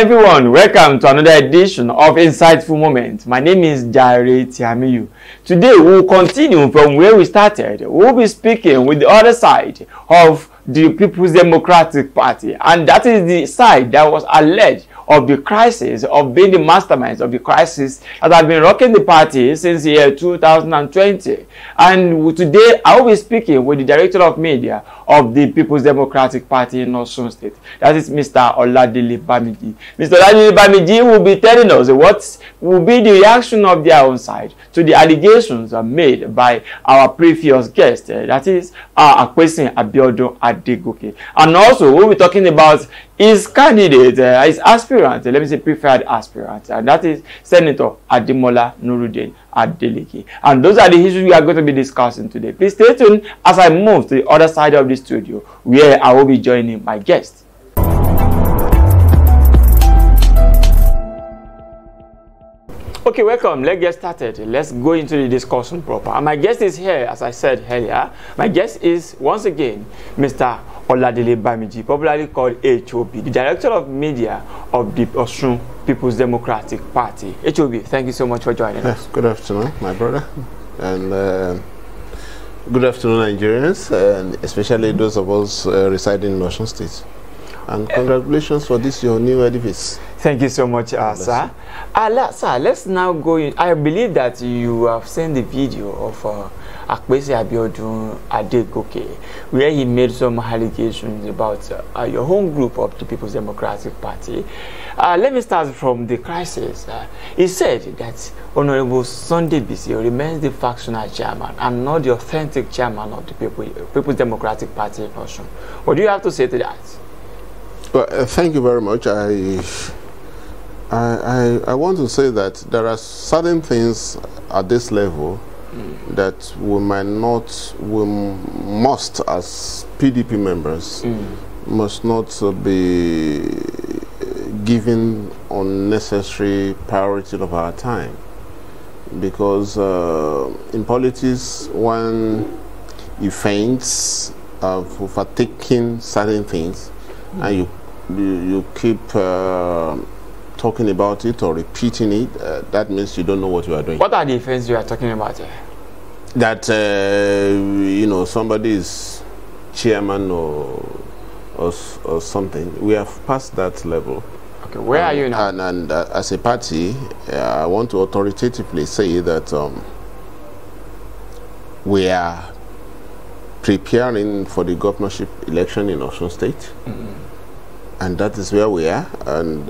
everyone, welcome to another edition of Insightful Moments. My name is Jare Tiamiyu. Today we will continue from where we started. We will be speaking with the other side of the People's Democratic Party, and that is the side that was alleged of the crisis, of being the masterminds of the crisis that have been rocking the party since the year 2020. And today I will be speaking with the Director of Media of the People's Democratic Party in Osun State. That is Mr. Oladele Bamiji. Mr. Oladele Bamiji will be telling us what will be the reaction of their own side to the allegations made by our previous guest, that is Ademola Adeleke. And also we'll be talking about his candidate, his aspirant, let me say preferred aspirant, and that is Senator Ademola Adeleke. And those are the issues we are going to be discussing today. Please stay tuned as I move to the other side of the studio, where I will be joining my guest. Okay, welcome. Let's get started. Let's go into the discussion proper. And my guest is here, as I said earlier. My guest is, once again, Mr. Oladele Bamiji, popularly called HOP, the Director of Media of the Osun People's Democratic Party. HOP, thank you so much for joining us. Good afternoon, my brother. And good afternoon, Nigerians, and especially those of us residing in Osun State. And congratulations for this, your new edifice. Thank you so much, sir. Sir, let's now go in. I believe that you have seen the video of Ademola Adeleke, where he made some allegations about your home group of the People's Democratic Party. Let me start from the crisis. He said that Honorable Sunday Bisi remains the factional chairman and not the authentic chairman of the People's Democratic Party in Osun. What do you have to say to that? Well, thank you very much. I want to say that there are certain things at this level that we must, as PDP members, must not be given unnecessary priority of our time. Because in politics, when you faint of overtaking certain things, and you keep talking about it or repeating it, that means you don't know what you are doing. What are the offenses you are talking about here? That you know, somebody is chairman or something. We have passed that level. Okay, where are you now? And as a party, I want to authoritatively say that we are preparing for the governorship election in Osun State. And that is where we are. And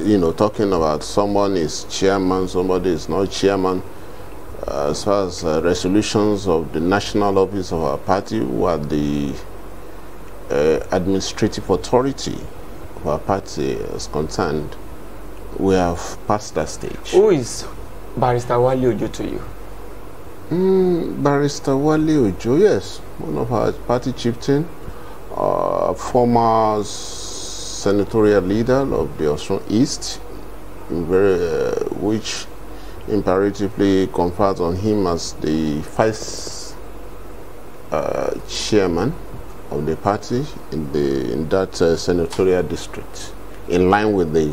you know, talking about someone is chairman, somebody is not chairman, as far as resolutions of the national office of our party, who are the administrative authority of our party is concerned, we have passed that stage. Who is Barrister Wale Ojo to you? Barrister Wale Ojo, yes, one of our party chieftain, former senatorial leader of the Osun East, which imperatively confers on him as the vice chairman of the party in that senatorial district, in line with the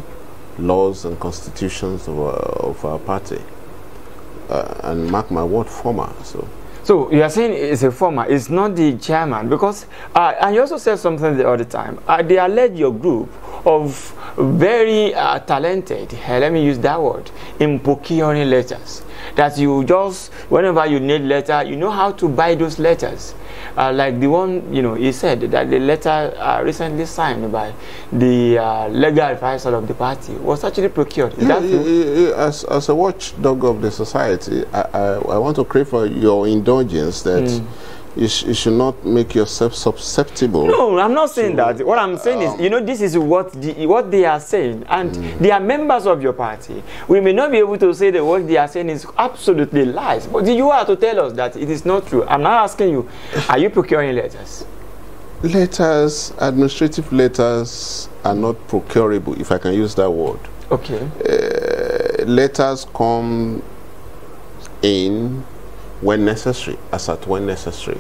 laws and constitutions of our party. And mark my word, former. So you are saying it's a former, it's not the chairman, because and you also said something the other time. They allege your group of very talented, let me use that word, in procuring letters. That you just, whenever you need letter, you know how to buy those letters. Like the one, you know, he said that the letter recently signed by the legal advisor of the party was actually procured. Is that true? As a watchdog of the society, I want to crave for your indulgence that you should not make yourself susceptible. No, I'm not saying that. What I'm saying is, you know, this is what they are saying, and they are members of your party. We may not be able to say that what they are saying is absolutely lies, but you are to tell us that it is not true. I'm not asking you, are you procuring letters? Letters, administrative letters are not procurable, if I can use that word. Okay. Letters come in when necessary, as at when necessary.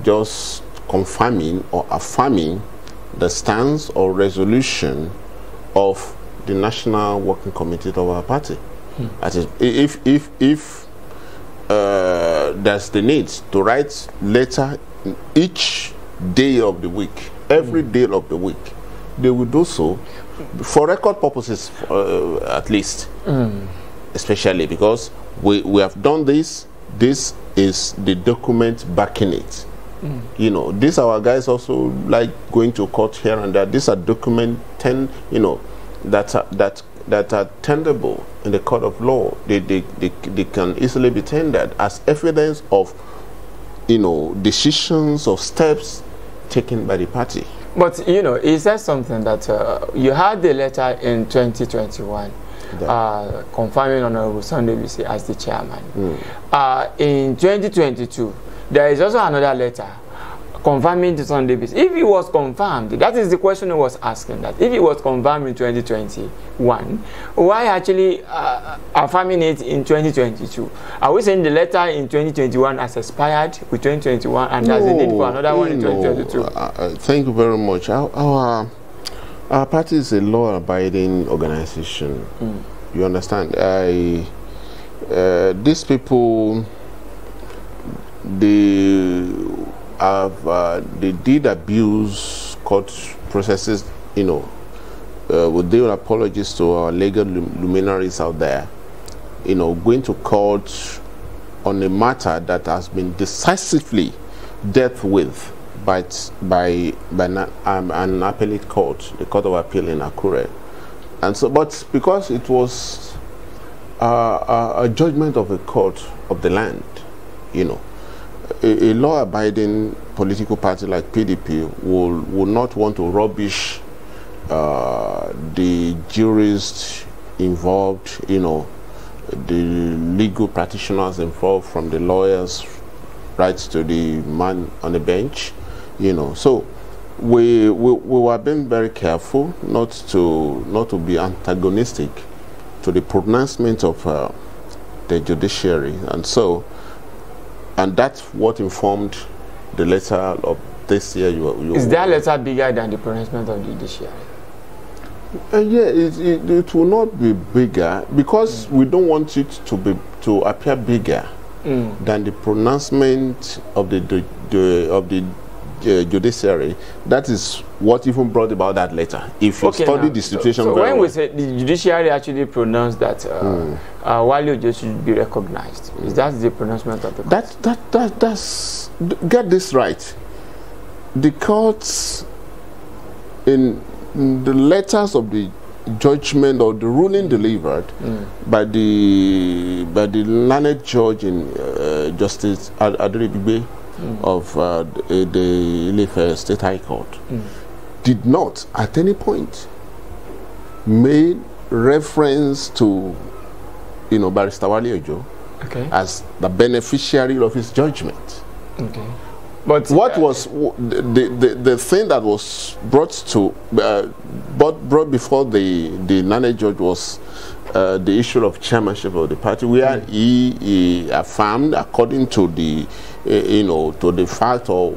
Just confirming or affirming the stance or resolution of the National Working Committee of our party. That is, if there's the need to write letter each day of the week, every day of the week, they will do so for record purposes, at least, especially because we have done this. This is the document backing it. You know, these our guys also like going to court here and there. These are document that are tenderable in the court of law. They can easily be tendered as evidence of, decisions or steps taken by the party. But he said something that you had the letter in 2021 confirming Honorable Sunday Bisi as the chairman. In 2022, there is also another letter confirming the Sunday Bisi. If it was confirmed, that is the question I was asking, that if it was confirmed in 2021, why actually affirming it in 2022? Are we saying the letter in 2021 has expired with 2021 and there's a need for another one in 2022? Thank you very much. Our party is a law-abiding organization. You understand? These people, they did abuse court processes, with their apologies to our legal luminaries out there, going to court on a matter that has been decisively dealt with by an appellate court, the Court of Appeal in Akure. And so, but because it was a judgment of a court of the land, a law-abiding political party like PDP will not want to rubbish the jurists involved, the legal practitioners involved, from the lawyers right to the man on the bench, So we were being very careful not to be antagonistic to the pronouncement of the judiciary, and that's what informed the letter of this year. Is that letter bigger than the pronouncement of the judiciary? Yeah, it will not be bigger because we don't want it to appear bigger than the pronouncement of the judiciary. That is what even brought about that letter. If you study the situation so very when well. we say the judiciary actually pronounced that Wale just should be recognized, is that the pronouncement of the court? That's get this right. The courts in the letters of the judgment or the ruling delivered by the learned judge in Justice Adeleke Bamiji of the Ilefe State High Court did not at any point made reference to Barrister Wale Ojo as the beneficiary of his judgment. Okay. But what was the thing that was brought before the learned judge was the issue of chairmanship of the party, where he affirmed, according to the to the fact or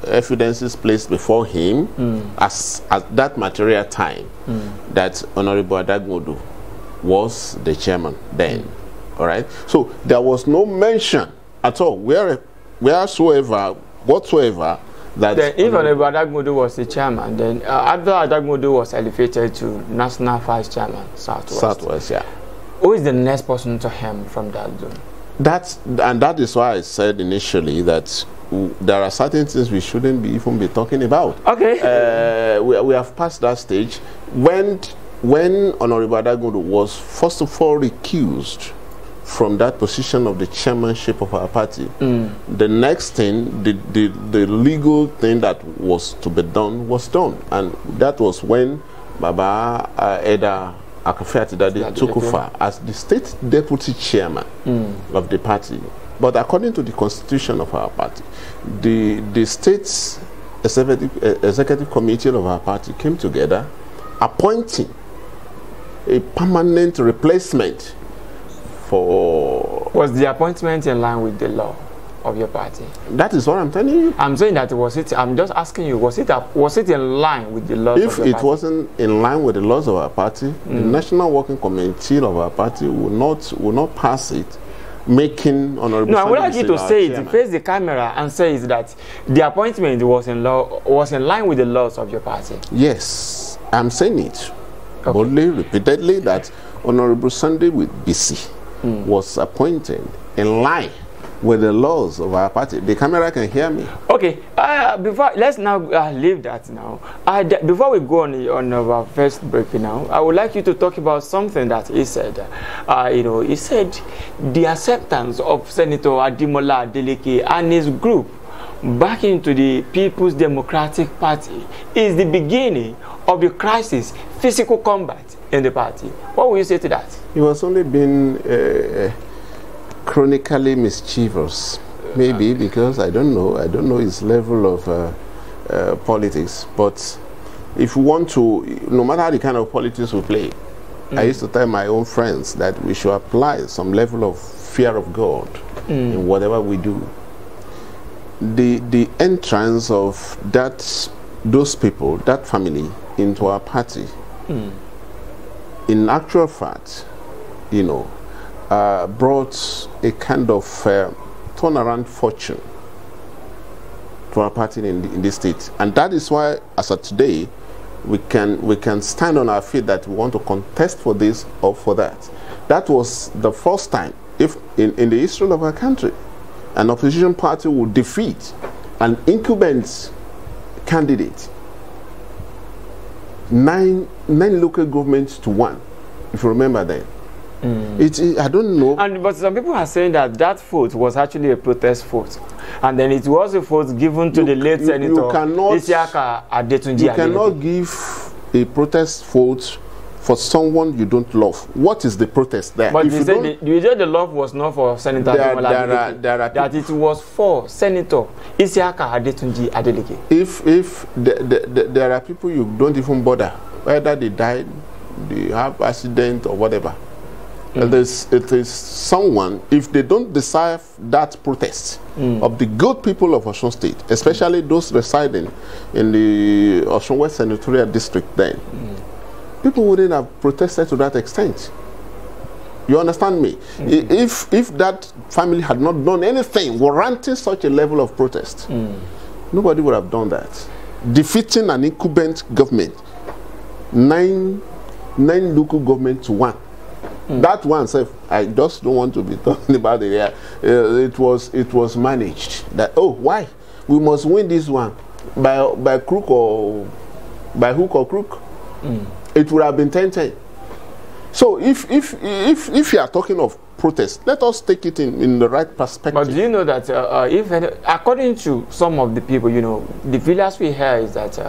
evidences placed before him at that material time, that Honorable Ademola was the chairman then. All right, so there was no mention at all whatsoever that then if Honorable Ademola was the chairman, then after Ademola was elevated to National Vice Chairman, Southwest. Yeah. Who is the next person to him from that zone? That is why I said initially that there are certain things we shouldn't even be talking about. Okay. We have passed that stage. When Honorable Ademola was first of all recused from that position of the chairmanship of our party, the next thing, the legal thing that was to be done was done, and that was when Baba Eda Akufo-Addo took over as the state deputy chairman of the party. But according to the constitution of our party, the state's executive committee of our party came together, appointing a permanent replacement for... Was the appointment in line with the law? of your party? That is what I'm telling you. I'm saying that I'm just asking you, was it in line with the laws of your party? If it wasn't in line with the laws of our party, the National Working Committee of our party will not pass it, making honorable. No, I would like you to say it, face the camera and say that the appointment was in line with the laws of your party. Yes, I'm saying it boldly, repeatedly, that Honorable Sunday Bisi was appointed in line with the laws of our party. The camera can hear me. Okay. Let's now leave that now. Before we go on our first break now, I would like you to talk about something that he said. He said the acceptance of Senator Ademola Adeleke and his group back into the People's Democratic Party is the beginning of the crisis, physical combat in the party. What will you say to that? He was only being chronically mischievous, maybe, because I don't know his level of politics. But if we want to, no matter the kind of politics we play, I used to tell my own friends that we should apply some level of fear of God in whatever we do. The entrance of those people, that family, into our party, in actual fact, brought a kind of turnaround fortune to our party in this state. And that is why, as of today, we can stand on our feet that we want to contest for this or for that. That was the first time, if in the history of our country, an opposition party would defeat an incumbent candidate. 9 local governments to 1, if you remember that. I don't know. But some people are saying that vote was actually a protest vote, and then it was a vote given to the late Senator Isiaka Adetunji. You cannot give a protest vote for someone you don't love. What is the protest there? But you said the love was not for Senator Ademola Adeleke, that it was for Senator Isiaka Adetunji Adeleke. If there are people you don't even bother, whether they died, they have accident or whatever. It is someone, if they don't deserve that protest of the good people of Osun State, especially those residing in the Osun West Senatorial District then, people wouldn't have protested to that extent. You understand me? If that family had not done anything warranting such a level of protest, nobody would have done that. Defeating an incumbent government, 9 local government to 1. That one, I just don't want to be talking about it. It was managed. That why we must win this one by crook or by hook or crook. It would have been 10-10. So if you are talking of protest, let us take it in the right perspective. But do you know that according to some of the people, the feelers we hear is that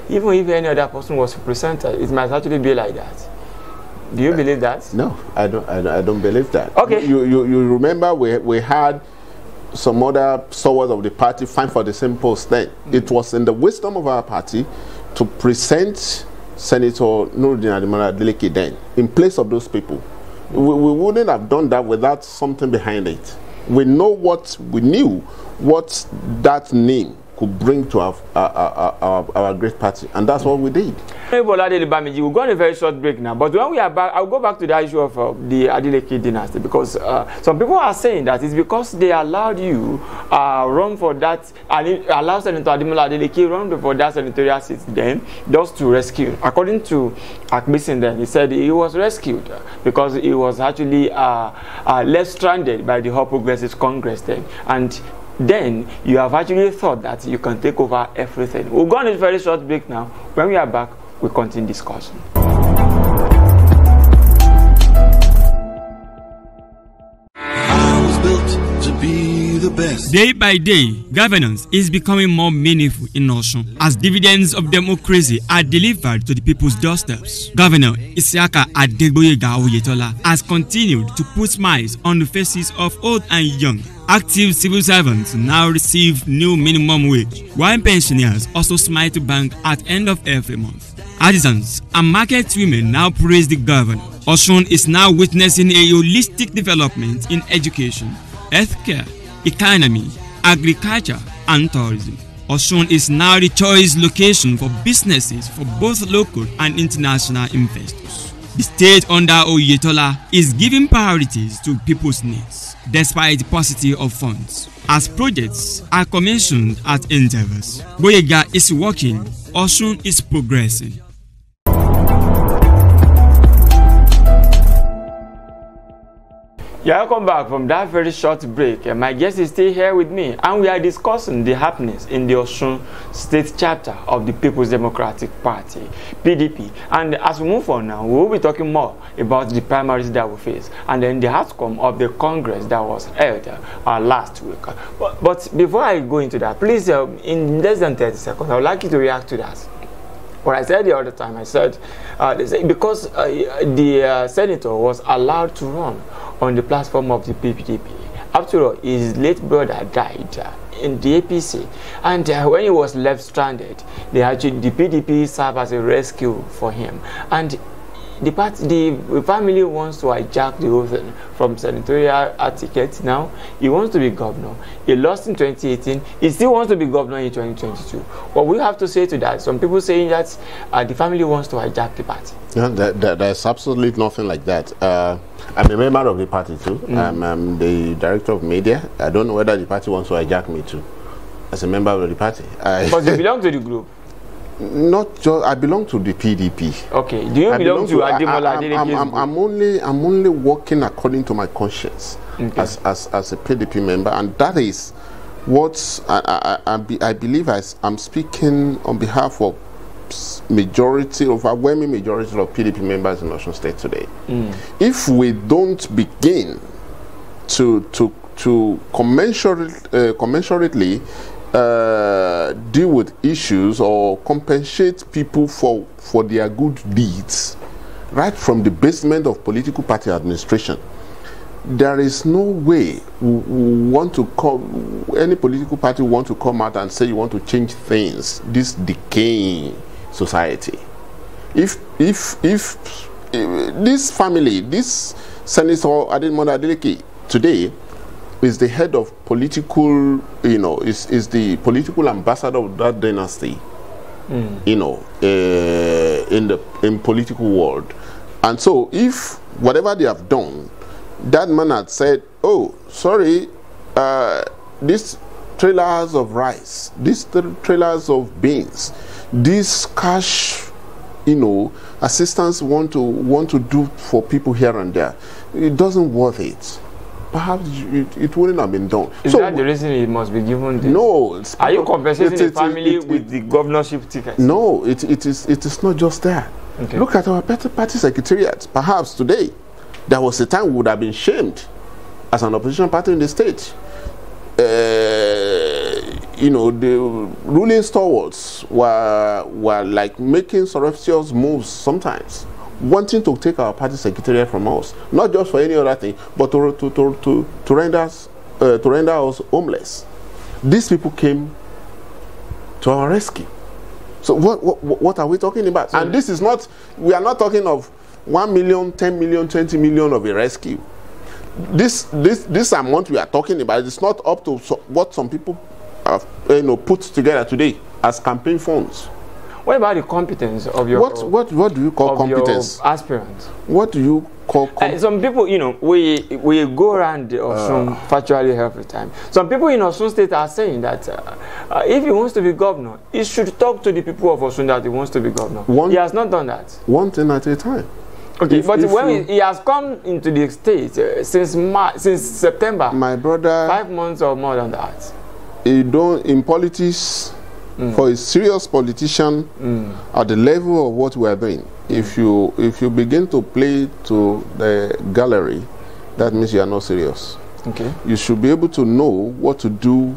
even if any other person was presented, it might actually be like that. Do you believe that? No, I don't believe that. Okay. You remember we had some other stalwarts of the party fight for the same post then. It was in the wisdom of our party to present Senator Ademola Adeleke then in place of those people. We wouldn't have done that without something behind it. We knew what that name could bring to our great party, and that's what we did. Oladele Bamiji, we'll go on a very short break now, but when we are back, I'll go back to the issue of the Adeleke dynasty, because some people are saying that it's because they allowed you run for that, and allow Senator Ademola Adeleke run for that senatorial seat then, just to rescue. According to Akbisin then, he said he was rescued because he was actually left stranded by the All Progressives Congress then, and then you have actually thought that you can take over everything. We'll go on a very short break now. When we are back, we'll continue discussion. I was built to be the best. Day by day, governance is becoming more meaningful in Osun as dividends of democracy are delivered to the people's doorsteps. Governor Isiaka Ademola has continued to put smiles on the faces of old and young. Active civil servants now receive new minimum wage, while pensioners also smile to bank at end of every month. Artisans and market women now praise the governor. Osun is now witnessing a holistic development in education, healthcare, economy, agriculture, and tourism. Osun is now the choice location for businesses for both local and international investors. The state under Oyetola is giving priorities to people's needs, despite the paucity of funds, as projects are commissioned at intervals. Gboyega is working, Osun is progressing. Yeah, welcome back from that very short break. My guest is still here with me, and we are discussing the happenings in the Osun State chapter of the People's Democratic Party, PDP. And as we move on now, we will be talking more about the primaries that we face, and then the outcome of the Congress that was held last week. But before I go into that, please, in less than 30 seconds, I would like you to react to that. What I said the other time, I said, because the senator was allowed to run on the platform of the PDP. After all, his late brother died in the APC, and when he was left stranded, the PDP served as a rescue for him. And the family wants to hijack the whole thing from senatorial ticket. Now he wants to be governor. He lost in 2018. He still wants to be governor in 2022. What we have to say to that? Some people saying that the family wants to hijack the party. Yeah, there's absolutely nothing like that. I'm a member of the party too. I'm the director of media. I don't know whether the party wants to hijack me too, as a member of the party. But you belong to the group. Not just, I belong to the PDP. Okay. Do you belong to Ademola Adeleke? I'm only working according to my conscience, okay, as a PDP member, and that is what I believe I'm speaking on behalf of overwhelming majority of PDP members in Osun State today. If we don't begin to commensurately deal with issues or compensate people for their good deeds right from the basement of political party administration, there is no way any political party want to come out and say you want to change things, this decaying society. If this family, this Senator Ademola Adeleke today is the head of political, is the political ambassador of that dynasty, in political world. And so if whatever they have done, that man had said, oh, sorry, these trailers of rice, these trailers of beans, this cash, assistance want to do for people here and there, it doesn't worth it. Perhaps it wouldn't have been done. Is that the reason it must be given this? No. Are you compensating the family with the governorship ticket? No, it is not just that. Okay. Look at our party secretariat. Perhaps today, there was a time we would have been shamed as an opposition party in the state. The ruling stalwarts were like making surreptitious moves sometimes, wanting to take our party secretariat from us, not just for any other thing, but to render us homeless. These people came to our rescue. So what are we talking about? And this is not, we are not talking of 1 million, 10 million, 20 million of a rescue. This amount we are talking about is not up to what some people have put together today as campaign funds. What about the competence of your what do you call competence? Aspirants. What do you call competence? Some people, we go around Osun virtually every time. Some people in Osun State are saying that if he wants to be governor, he should talk to the people of Osun that he wants to be governor. He has not done that. One thing at a time. Okay, but when he has come into the state since September, my brother, 5 months or more than that. In politics, for a serious politician at the level of what we are doing, if you begin to play to the gallery, that means you are not serious. Okay. You should be able to know what to do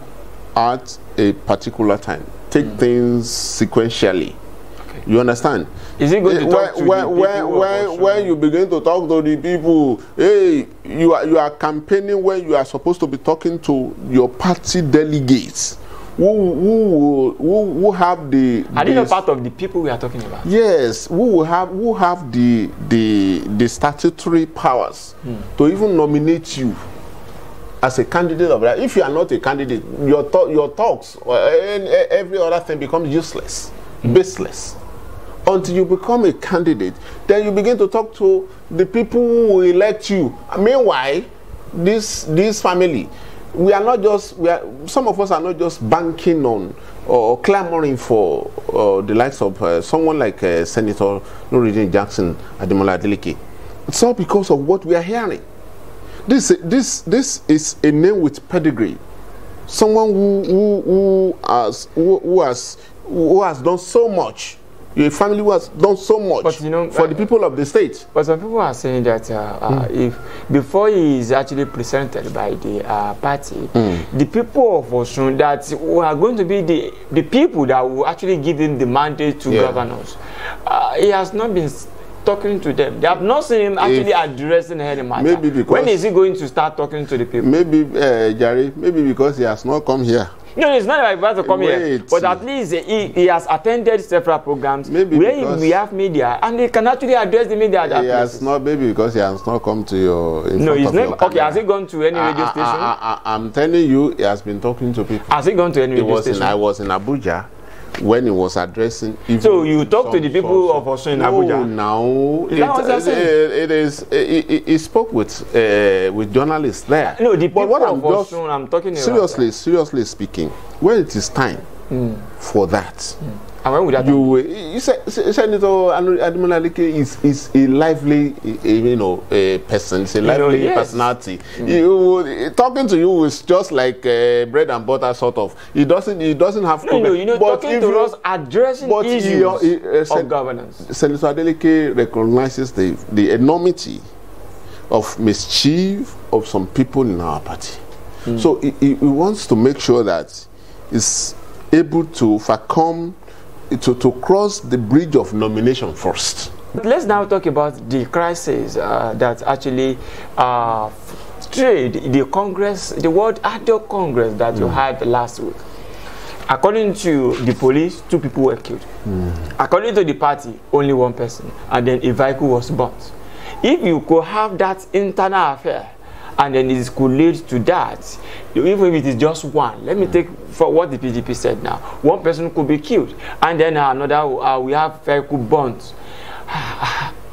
at a particular time. Take things sequentially. Okay. You understand? Is it going to talk to the people? When you begin to talk to the people, hey, you are campaigning when you are supposed to be talking to your party delegates. Who have the? Are they not part of the people we are talking about? Yes, who have the statutory powers to even nominate you as a candidate of that. If you are not a candidate, your talks or every other thing becomes useless, baseless. Until you become a candidate, then you begin to talk to the people who elect you. Meanwhile, this family, some of us are not just banking on or clamoring for the likes of someone like Senator Nuruddin Jackson, Ademola Adeleke. It's all because of what we are hearing. This is a name with pedigree. Someone who has done so much. A family who has done so much, but, for the people of the state. But some people are saying that if before he is actually presented by the party, the people of Osun that are going to be the people that will actually give him the mandate to governors, he has not been talking to them. They have not seen him actually addressing any matter. Maybe because when is he going to start talking to the people? Maybe, Jare, maybe because he has not come here. No, it's not like about to come here, but at least he has attended several programs where we have media, and he can actually address the media. He has not, maybe because he has not come to your. No, he's not. Okay, has he gone to any radio station? I'm telling you, he has been talking to people. Has he gone to any radio station? I was in Abuja when he was addressing. So you talk to the people of Osun in Abuja? No, he spoke with journalists there. No, the people of Osun I'm talking about. Seriously speaking, when it is time for that, and when would that you said Senator Ademola Adeleke is a lively, person. It's a lively personality. Talking to you is just like bread and butter sort of. He doesn't have to. Talking to us, addressing issues of governance. Senator Adeleke recognizes the enormity of mischief of some people in our party. So he wants to make sure that he's able to overcome. To cross the bridge of nomination first. Let's now talk about the crisis that actually strayed the Congress, the World Adult Congress that you had last week. According to the police, 2 people were killed. According to the party, only 1 person, and then a vehicle was burnt. If you could have that internal affair, and then it could lead to that, even if it is just 1. Let me take for what the PDP said now. 1 person could be killed, and then another, we have vehicle burnt.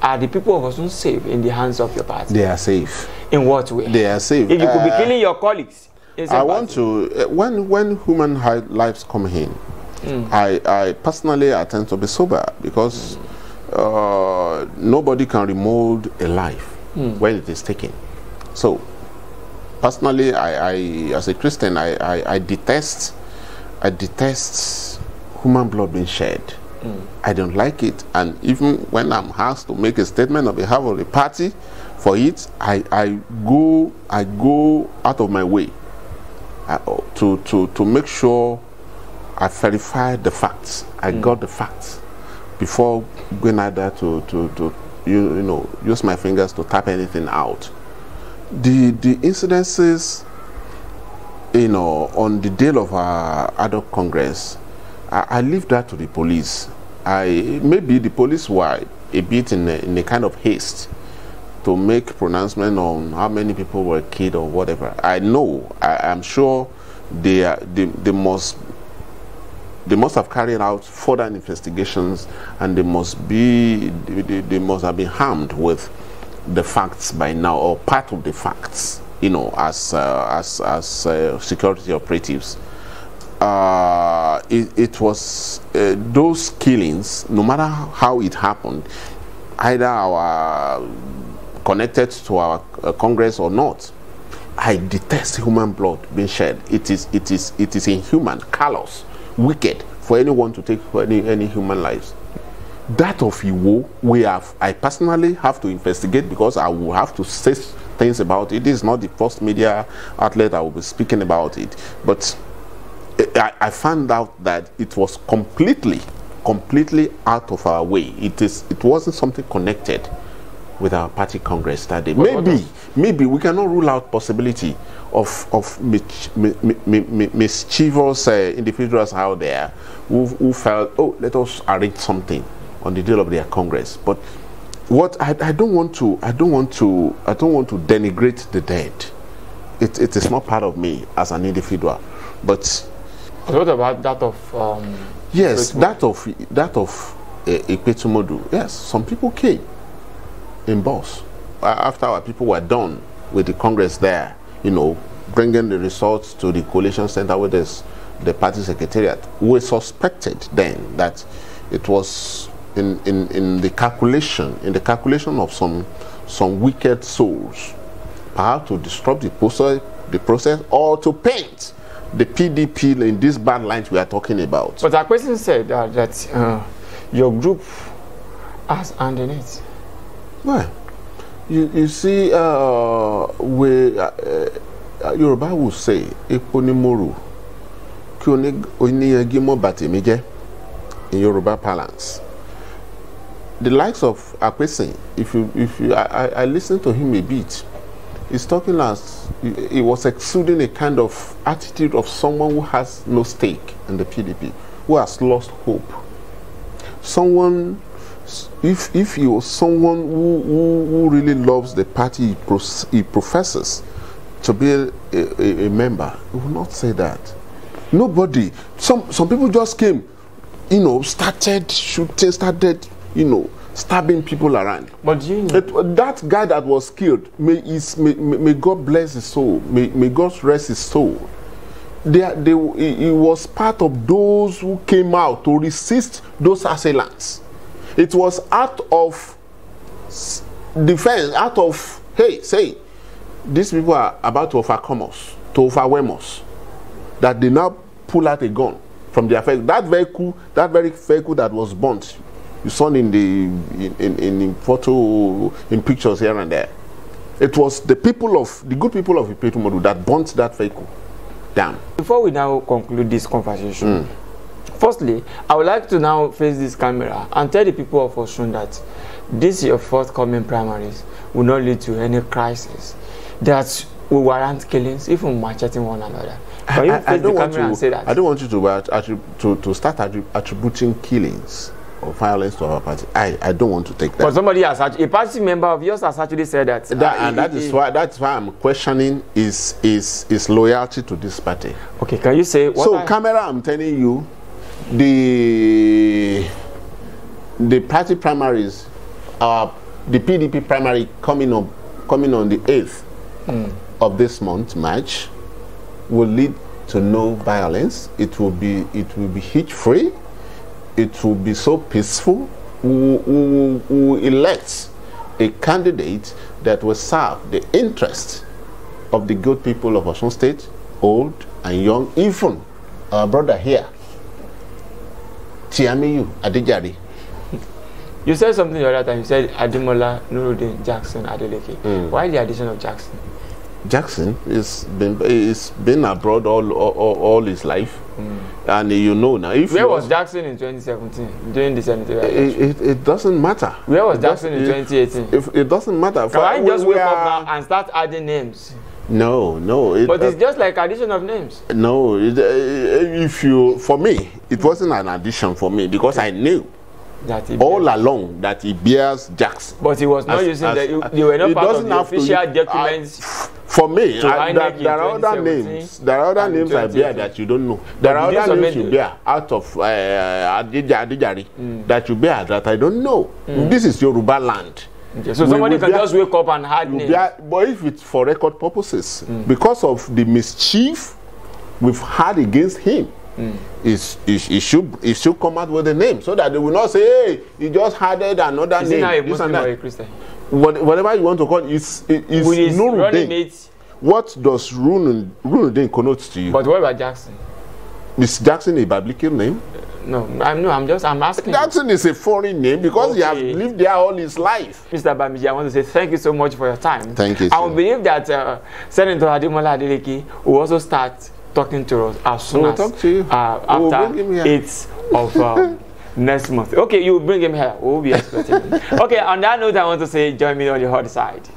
Are the people of Osun safe in the hands of your party? They are safe. In what way? They are safe. If you could be killing your colleagues. I want to, when human lives come in, I personally tend to be sober because nobody can remold a life when it is taken. So, personally, I as a Christian, I detest human blood being shed. I don't like it, and even when I'm asked to make a statement on behalf of the party for it, I go out of my way to make sure I verify the facts. I got the facts before going out there to use my fingers to tap anything out. The incidences, on the day of our adult Congress, I leave that to the police. Maybe the police were a bit in a kind of haste to make pronouncement on how many people were killed or whatever. I'm sure they must have carried out further investigations, and they must have been harmed with the facts by now, or part of the facts, as security operatives. It was those killings, no matter how it happened, either our connected to our Congress or not. I detest human blood being shed. It is inhuman, callous, wicked for anyone to take any human lives. That of Iwo, I personally have to investigate, because I will have to say things about it. It is not the first media outlet I will be speaking about it, but I found out that it was completely out of our way. It wasn't something connected with our party Congress that day. Maybe we cannot rule out possibility of mischievous individuals out there who felt, oh, let us arrange something on the day of their Congress. But what I don't want to denigrate the dead. it is not part of me as an individual. But what about that of yes, that of Ipetumodu? Yes, some people came in bus after our people were done with the Congress there, you know, bringing the results to the coalition center with the party secretariat. We suspected then that it was in the calculation of some wicked souls, perhaps to disrupt the process or to paint the PDP in these bad lines we are talking about. But our question said that your group has hand in it. Well, you see, Yoruba will say, "Eponimoru ki oniyagimo batemije," in Yoruba parlance. The likes of Akwesi, I listened to him a bit. He's talking as he was exuding a kind of attitude of someone who has no stake in the PDP, who has lost hope. Someone, if you're someone who really loves the party he professes to be a member, he will not say that. Nobody. Some people just came, you know, started shooting, stabbing people around. But you know, that guy that was killed, may God bless his soul, may God rest his soul. He was part of those who came out to resist those assailants. It was out of defense, out of, hey, say, these people are about to overcome us, to overwhelm us, that they now pull out a gun from their vehicle. That very vehicle that was burnt, you saw in the photo, in pictures here and there. It was the good people of Ipetumodu that burnt that vehicle down. Before we now conclude this conversation, firstly, I would like to now face this camera and tell the people of Osun that this your forthcoming primaries will not lead to any crisis that will warrant killings, even macheting one another. Can you face the camera and say that? I don't want you to start attributing killings or violence to our party. I don't want to take that. But somebody has a party member of yours has actually said that. That's why I'm questioning his loyalty to this party. Okay, can you say what? So, camera, I'm telling you, the party primaries, the PDP primary coming on the 8th of this month, March, will lead to no violence. It will be hitch-free. It will be so peaceful. We will elect a candidate that will serve the interest of the good people of Osun State, old and young, even our brother here, Tiamiyu Adejare. You said something the other time. You said Ademola Adeleke. Why the addition of Jackson? Jackson is been abroad all his life, and you know now. Where was Jackson in 2017 during the senatorial election? It doesn't matter. Where was Jackson in 2018? It doesn't matter. Can I just wake up now and start adding names? No. But it's just like addition of names. No, for me, it wasn't an addition for me because I knew that all along that he bears Jackson. But he was not using that. They were not part of the official documents. For me, there are other names. There are other names I bear that you don't know. There are other names you bear out of Adejare that you bear that I don't know. This is Yoruba land. Okay, so somebody can just wake up and add names. But if it's for record purposes, because of the mischief we've had against him, he should come out with a name so that they will not say, hey, he just added another name. Is he now a Muslim or a Christian? Whatever you want to call it, is Nuruddin. What does Nuruddin connote to you? But what about Jackson? Is Jackson a biblical name? No, I'm asking. Jackson is a foreign name because he has lived there all his life. Mr. Bamiji, I want to say thank you so much for your time. Thank you. I believe that Senator Ademola Adeleke will also start talking to us as soon as talk to you. After 8th of next month. Okay, you bring him here. We'll be expecting him. Okay, on that note, I want to say join me on the hot side.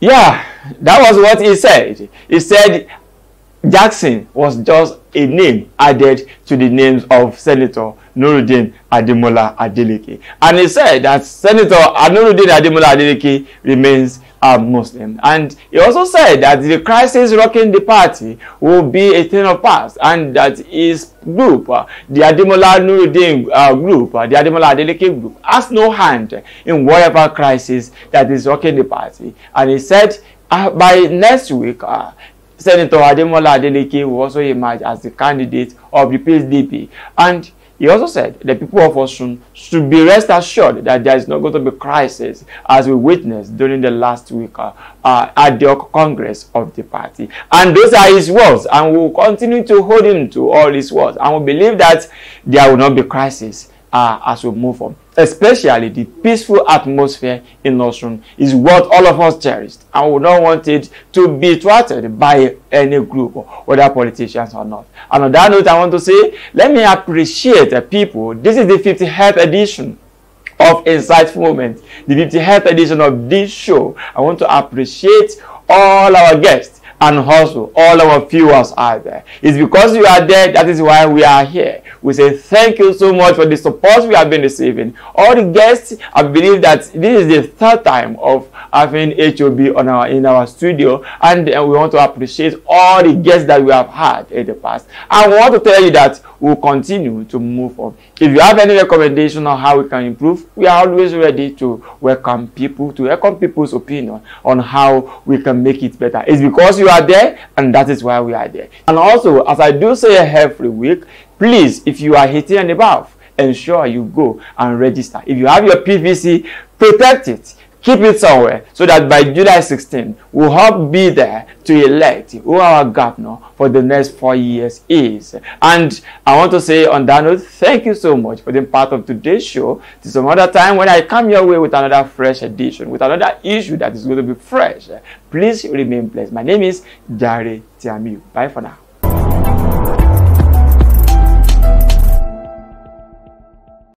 Yeah, that was what he said. He said Jackson was just a name added to the names of Senator Ademola Adeleke. And he said that Senator Ademola Adeleke remains a Muslim. And he also said that the crisis rocking the party will be a thing of past, and that his group, the Ademola group, the Ademola Adeleke group, has no hand in whatever crisis that is rocking the party. And he said by next week, Senator Ademola Adeleke will also emerge as the candidate of the PDP. And he also said the people of Osun should be rest assured that there is not going to be crisis, as we witnessed during the last week at the Congress of the party. And those are his words, and we will continue to hold him to all his words. And we believe that there will not be crisis as we move on. Especially the peaceful atmosphere in Osun is what all of us cherished, and we don't want it to be thwarted by any group, whether politicians or not. And on that note, I want to say, let me appreciate the people. This is the 50th edition of Insightful Moment, the 50th edition of this show. I want to appreciate all our guests and also all our viewers out there. It's because you are there, that is why we are here. We say thank you so much for the support we have been receiving. All the guests, I believe that this is the third time of having HOB in our studio, and we want to appreciate all the guests that we have had in the past. I want to tell you that we'll continue to move on. If you have any recommendation on how we can improve, we are always ready to welcome people, to welcome people's opinion on how we can make it better. It's because you are there, and that is why we are there. And also, as I do say every week, please, if you are 18 and above, ensure you go and register. If you have your PVC, protect it. Keep it somewhere so that by July 16, we'll all be there to elect who our governor for the next 4 years is. And I want to say on that note, thank you so much for being part of today's show. Till some other time when I come your way with another fresh edition, with another issue that is going to be fresh. Please remain blessed. My name is Jare Tiamiyu. Bye for now.